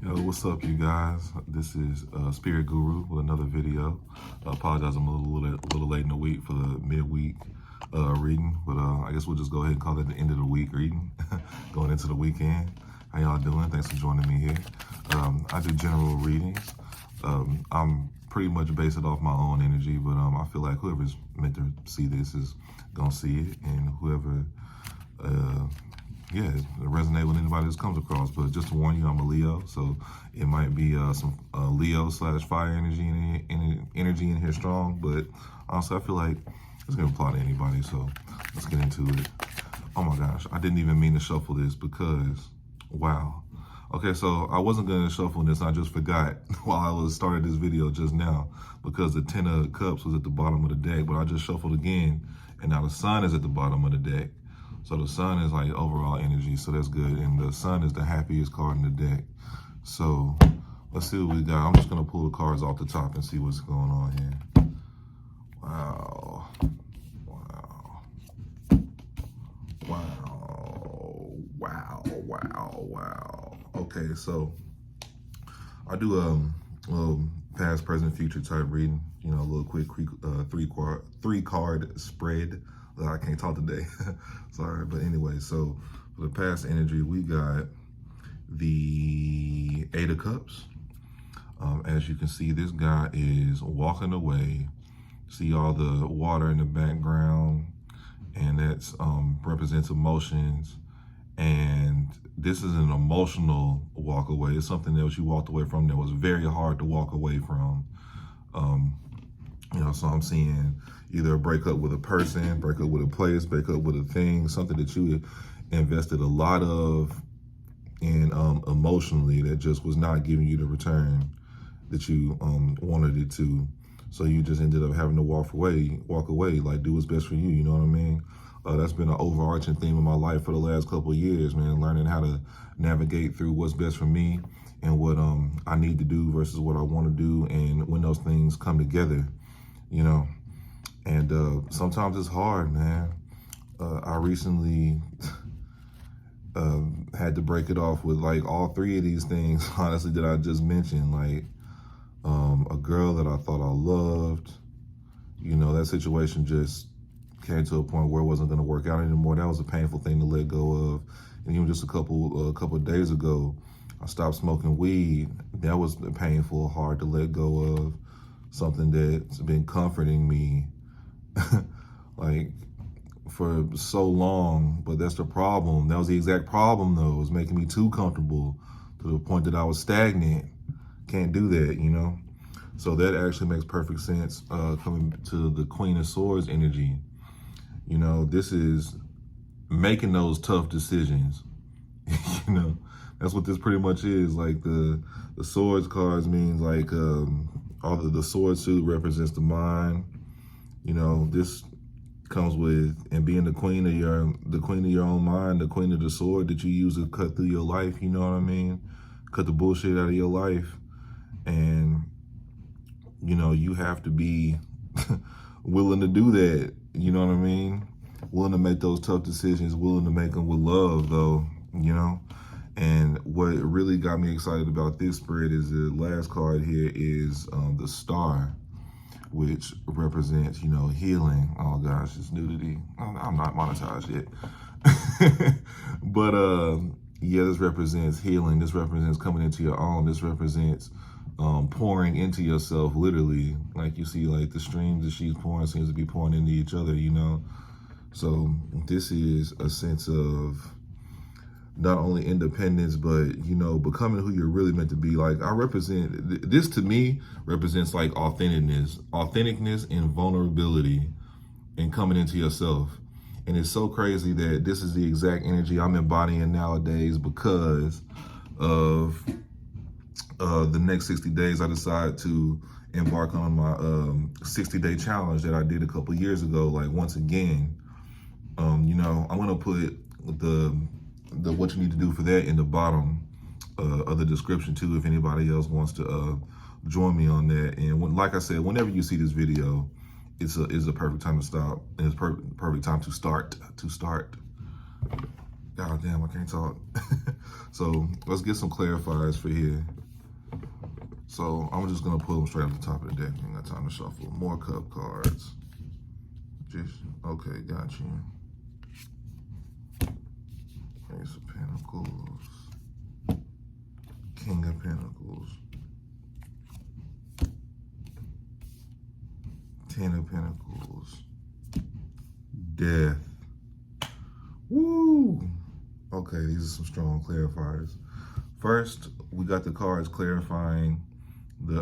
Yo, what's up, you guys? This is Spiritgooroo with another video. I apologize, I'm a little late in the week for the midweek reading, but I guess we'll just go ahead and call it the end of the week reading, going into the weekend. How y'all doing? Thanks for joining me here. I do general readings. I'm pretty much based it off my own energy, but I feel like whoever's meant to see this is gonna see it, and whoever resonate with anybody that comes across. But just to warn you, I'm a Leo, so it might be some Leo/fire energy in here strong. But honestly, I feel like it's gonna apply to anybody. So let's get into it. Oh my gosh, I didn't even mean to shuffle this because wow. Okay, so I wasn't gonna shuffle this. I just forgot while I was started this video just now because the 10 of Cups was at the bottom of the deck, but I just shuffled again, and now the Sun is at the bottom of the deck. So the Sun is like overall energy, so that's good. And the Sun is the happiest card in the deck. So let's see what we got. I'm just gonna pull the cards off the top and see what's going on here. Wow. Wow. Wow. Wow. Wow. Wow. Okay, so I do past, present, future type reading. You know, a little quick three card spread. I can't talk today. Sorry, but anyway, so for the past energy, we got the 8 of Cups. As you can see, this guy is walking away. See all the water in the background, and that's represents emotions. And this is an emotional walk away. It's something that you walked away from that was very hard to walk away from. You know, so I'm seeing either a breakup with a person, breakup with a place, breakup with a thing, something that you invested a lot of in emotionally that just was not giving you the return that you wanted it to. So you just ended up having to walk away, like do what's best for you, you know what I mean? That's been an overarching theme in my life for the last couple of years, man, learning how to navigate through what's best for me and what I need to do versus what I want to do, and when those things come together, you know. And sometimes it's hard, man. I recently had to break it off with like all three of these things, honestly, that I just mentioned. Like a girl that I thought I loved, you know, that situation just came to a point where it wasn't going to work out anymore. That was a painful thing to let go of. And even just a couple of days ago, I stopped smoking weed. That was painful, hard to let go of. Something that's been comforting me like for so long, but that's the problem. That was the exact problem though. It was making me too comfortable to the point that I was stagnant. Can't do that, you know? So that actually makes perfect sense coming to the Queen of Swords energy. You know, this is making those tough decisions. You know, that's what this pretty much is. Like the Swords cards means like all the sword suit represents the mind. You know, this comes with, and being the queen of your own mind, the queen of the sword that you use to cut through your life, you know what I mean? Cut the bullshit out of your life. And, you know, you have to be willing to do that, you know what I mean? Willing to make those tough decisions, willing to make them with love though, you know? And what really got me excited about this spread is the last card here is the Star, which represents, you know, healing. Oh gosh, it's nudity. I'm not monetized yet. But yeah, this represents healing. This represents coming into your own. This represents pouring into yourself, literally. Like you see, like the streams that she's pouring seems to be pouring into each other, you know? So this is a sense of not only independence, but, you know, becoming who you're really meant to be. Like I represent, this to me represents like authenticness and vulnerability and coming into yourself. And it's so crazy that this is the exact energy I'm embodying nowadays because of the next 60 days. I decided to embark on my 60-day challenge that I did a couple years ago. Like once again, you know, I'm gonna put the what you need to do for that in the bottom of the description too, if anybody else wants to join me on that. And like I said, whenever you see this video, it's a perfect time to stop, and it's perfect time to start. God damn, I can't talk. So let's get some clarifiers for here. So I'm just gonna pull them straight off the top of the deck. Ain't got time to shuffle. More cup cards. Okay, got you. Ace of Pentacles. King of Pentacles. Ten of Pentacles. Death. Woo! Okay, these are some strong clarifiers. First, we got the cards clarifying the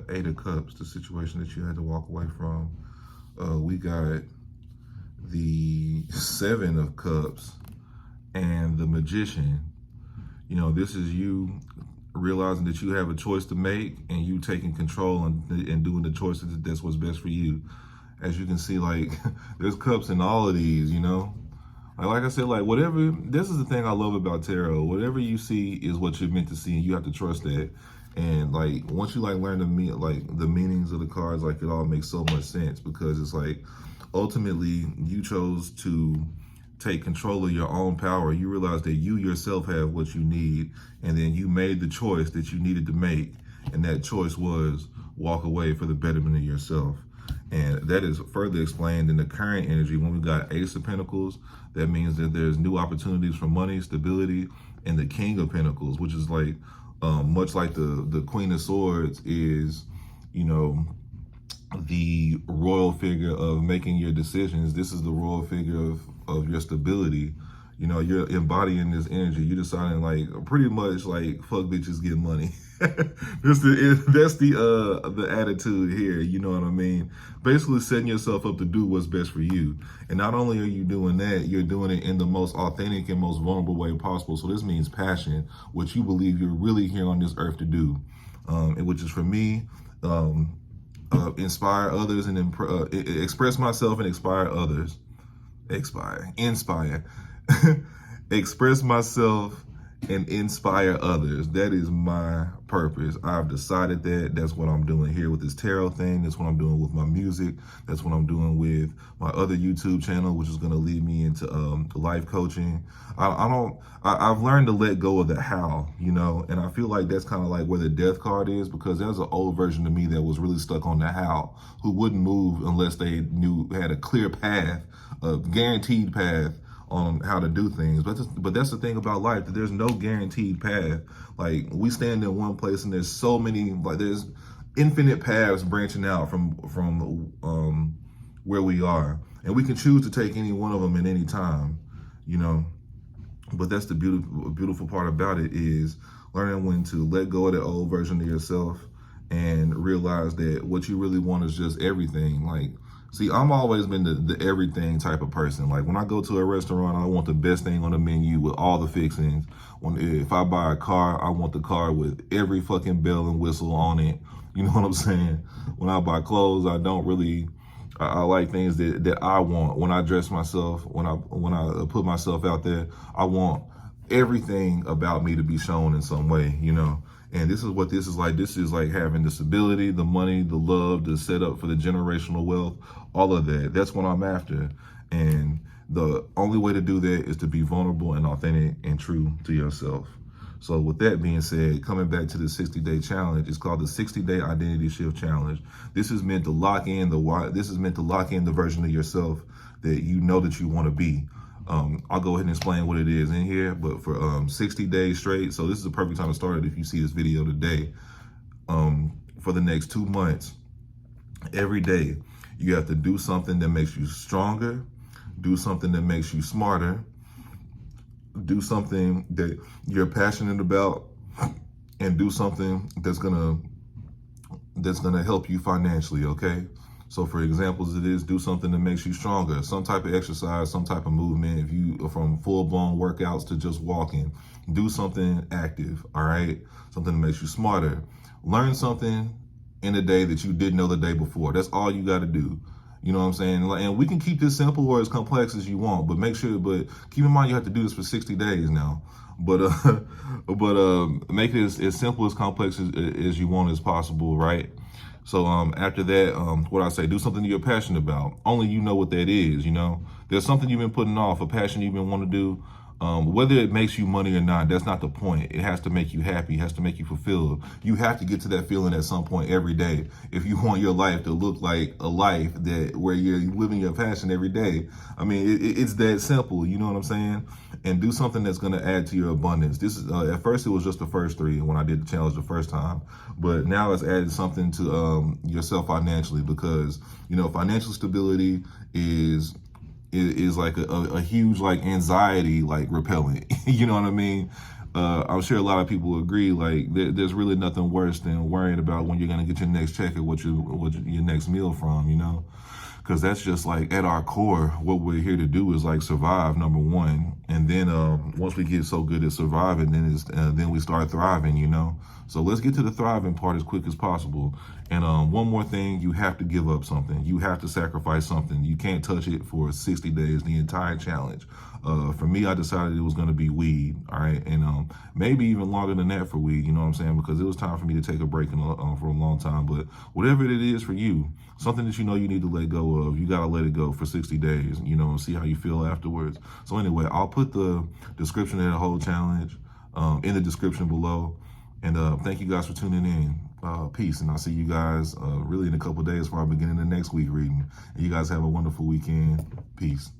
Eight of Cups, the situation that you had to walk away from. We got the Seven of Cups and the Magician. You know, this is you realizing that you have a choice to make and you taking control and doing the choices that's what's best for you. As you can see, like, there's cups in all of these, you know? Like I said, like, whatever, this is the thing I love about tarot. Whatever you see is what you're meant to see, and you have to trust that. And, like, once you, like, learn the meanings of the cards, like, it all makes so much sense, because it's like, ultimately, you chose to take control of your own power. You realize that you yourself have what you need, and then you made the choice that you needed to make, and that choice was walk away for the betterment of yourself. And that is further explained in the current energy. When we got Ace of Pentacles, that means that there's new opportunities for money, stability, and the King of Pentacles, which is like, much like the Queen of Swords is, you know, the royal figure of making your decisions. This is the royal figure of your stability. You know, you're embodying this energy. You're deciding, like, pretty much like, fuck bitches, get money. That's the attitude here. You know what I mean? Basically setting yourself up to do what's best for you. And not only are you doing that, you're doing it in the most authentic and most vulnerable way possible. So this means passion, which you believe you're really here on this earth to do. And which is, for me, inspire others and express myself and inspire others. Inspire. Express myself and inspire others. That is my purpose. I've decided that. That's what I'm doing here with this tarot thing. That's what I'm doing with my music. That's what I'm doing with my other YouTube channel, which is going to lead me into life coaching. I've learned to let go of the how, you know, and I feel like that's kind of like where the Death card is, because there's an old version of me that was really stuck on the how, who wouldn't move unless they had a clear path, a guaranteed path on how to do things. But that's the thing about life, that there's no guaranteed path. Like, we stand in one place and there's so many, like, there's infinite paths branching out from where we are, and we can choose to take any one of them at any time, you know. But that's the beautiful part about it, is learning when to let go of the old version of yourself and realize that what you really want is just everything. Like, see, I'm always been the everything type of person. Like, when I go to a restaurant, I want the best thing on the menu with all the fixings. If I buy a car, I want the car with every fucking bell and whistle on it. You know what I'm saying? When I buy clothes, I don't really, I like things that I want. When I dress myself, when I put myself out there, I want everything about me to be shown in some way, you know. And this is what this is like. This is like having the stability, the money, the love, the setup for the generational wealth, all of that. That's what I'm after. And the only way to do that is to be vulnerable and authentic and true to yourself. So with that being said, coming back to the 60-day challenge, it's called the 60-day identity shift challenge. This is meant to lock in the version of yourself that you know that you want to be. I'll go ahead and explain what it is in here, but for 60 days straight, so this is a perfect time to start it if you see this video today. For the next 2 months, every day, you have to do something that makes you stronger, do something that makes you smarter, do something that you're passionate about, and do something that's gonna help you financially, okay? So for examples, it is do something that makes you stronger, some type of exercise, some type of movement. If you from full-blown workouts to just walking, do something active, all right? Something that makes you smarter. Learn something in a day that you didn't know the day before. That's all you got to do. You know what I'm saying? And we can keep this simple or as complex as you want, but keep in mind you have to do this for 60 days now. But make it as simple, as complex as you want as possible, right? So after that, what I say, do something you're passionate about. Only you know what that is, you know. There's something you've been putting off, a passion you've been wanting to do. Whether it makes you money or not, that's not the point. It has to make you happy. It has to make you fulfilled. You have to get to that feeling at some point every day if you want your life to look like a life that where you're living your passion every day. I mean, it's that simple. You know what I'm saying? And do something that's going to add to your abundance. This is at first it was just the first three when I did the challenge the first time, but now it's added something to yourself financially, because financial stability is like a huge like anxiety like repellent. You know what I mean? I'm sure a lot of people agree. Like there's really nothing worse than worrying about when you're gonna get your next check or what your next meal from. Because that's just like at our core, what we're here to do is like survive, number one, and then once we get so good at surviving, then we start thriving. So let's get to the thriving part as quick as possible. And one more thing, you have to give up something. You have to sacrifice something. You can't touch it for 60 days, the entire challenge. For me, I decided it was going to be weed, all right? And maybe even longer than that for weed, you know what I'm saying? Because it was time for me to take a break for a long time. But whatever it is for you, something that you need to let go of, you got to let it go for 60 days, and see how you feel afterwards. So anyway, I'll put the description of the whole challenge in the description below. And thank you guys for tuning in. Peace. And I'll see you guys really in a couple days before I begin the next week reading. And you guys have a wonderful weekend. Peace.